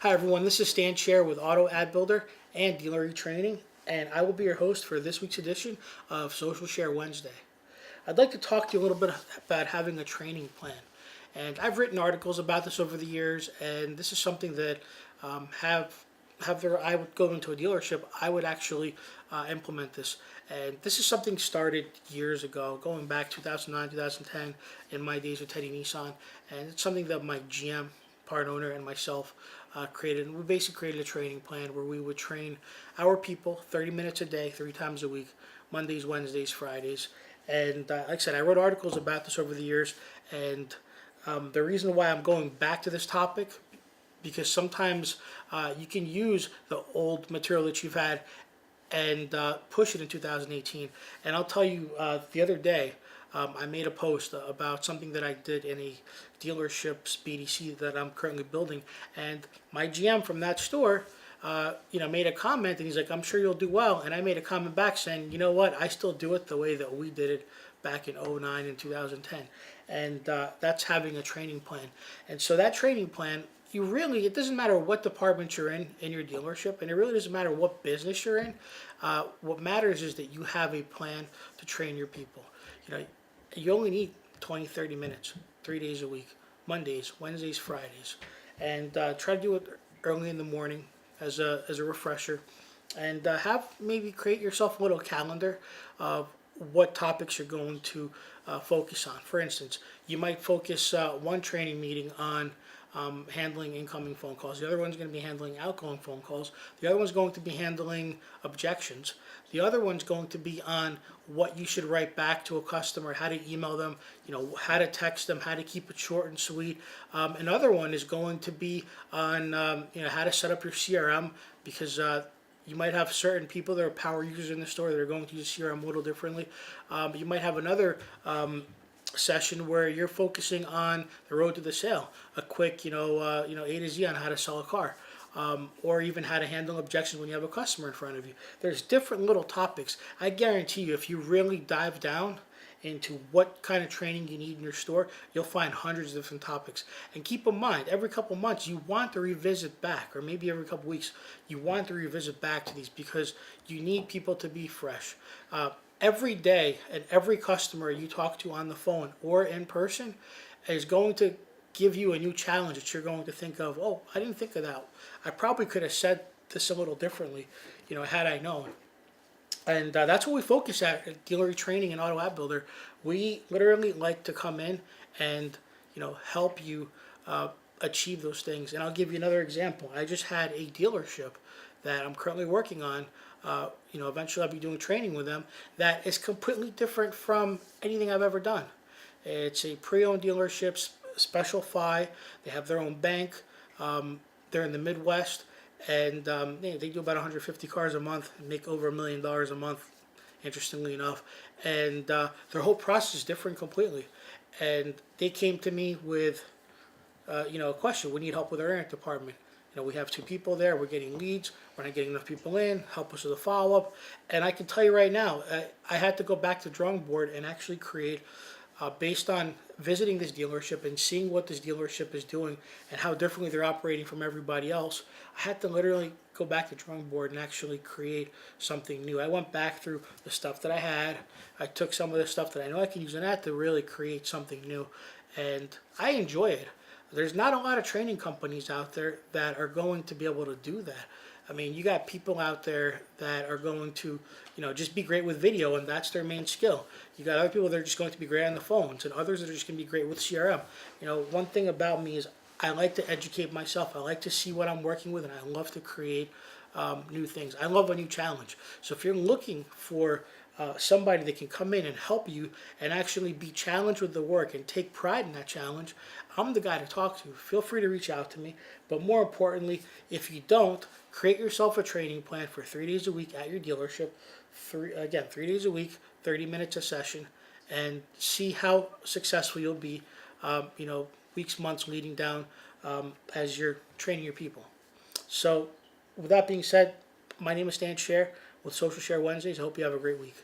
Hi everyone, this is Sher with Auto Ad Builder and Dealer eTraining, and I will be your host for this week's edition of Social Share Wednesday. I'd like to talk to you a little bit about having a training plan. And I've written articles about this over the years, and this is something that I would go into a dealership, I would actually implement this. And this is something started years ago, going back 2009, 2010, in my days with Teddy Nissan, and it's something that my GM, part owner, and myself created. And we basically created a training plan where we would train our people 30 minutes a day, 3 times a week, Mondays, Wednesdays, Fridays. And like I said, I wrote articles about this over the years, and the reason why I'm going back to this topic, because sometimes you can use the old material that you've had and push it in 2018. And I'll tell you, the other day, I made a post about something that I did in a dealership's BDC that I'm currently building, and my GM from that store, made a comment, and he's like, "I'm sure you'll do well." And I made a comment back saying, "You know what? I still do it the way that we did it back in '09 and 2010," and that's having a training plan. And so that training plan, it doesn't matter what department you're in your dealership, and it really doesn't matter what business you're in. What matters is that you have a plan to train your people. You only need 20, 30 minutes, 3 days a week, Mondays, Wednesdays, Fridays, and try to do it early in the morning as a refresher, and maybe create yourself a little calendar of what topics you're going to focus on. For instance, you might focus one training meeting on handling incoming phone calls. The other one's going to be handling outgoing phone calls. The other one's going to be handling objections. The other one's going to be on what you should write back to a customer, how to email them, how to text them, how to keep it short and sweet. Another one is going to be on how to set up your CRM, because you might have certain people that are power users in the store that are going to use CRM a little differently. You might have another session where you're focusing on the road to the sale, a quick, A to Z on how to sell a car, or even how to handle objections when you have a customer in front of you. There's different little topics. I guarantee you, if you really dive down into what kind of training you need in your store, you'll find hundreds of different topics. And keep in mind, every couple months you want to revisit back, or maybe every couple weeks you want to revisit back to these, because you need people to be fresh. Every day, and every customer you talk to on the phone or in person is going to give you a new challenge that you're going to think of, "Oh, I didn't think of that. I probably could have said this a little differently, had I known." And that's what we focus at Dealer Training and Auto App Builder. We literally like to come in and help you achieve those things. And I'll give you another example. I just had a dealership that I'm currently working on. Eventually I'll be doing training with them that is completely different from anything I've ever done. It's a pre-owned dealership, special FI. They have their own bank. They're in the Midwest, and they do about 150 cars a month and make over $1 million a month, interestingly enough. And their whole process is different completely. And they came to me with a question. We need help with our internet department. We have 2 people there. We're getting leads. We're not getting enough people in. Help us with a follow-up. And I can tell you right now, I had to go back to the drawing board and actually create, based on visiting this dealership and seeing what this dealership is doing and how differently they're operating from everybody else, I had to literally go back to the drawing board and actually create something new. I went back through the stuff that I had. I took some of the stuff that I know I can use in that to really create something new. And I enjoy it. There's not a lot of training companies out there that are going to be able to do that. I mean, you got people out there that are going to, just be great with video, and that's their main skill. You got other people that are just going to be great on the phones, and others that are just going to be great with CRM. One thing about me is I like to educate myself. I like to see what I'm working with, and I love to create new things. I love a new challenge. So if you're looking for somebody that can come in and help you and actually be challenged with the work and take pride in that challenge, I'm the guy to talk to. Feel free to reach out to me. But more importantly, if you don't, create yourself a training plan for 3 days a week at your dealership. 3 days a week, 30 minutes a session, and see how successful you'll be, weeks, months leading down as you're training your people. So with that being said, my name is Sher with Social Share Wednesdays. I hope you have a great week.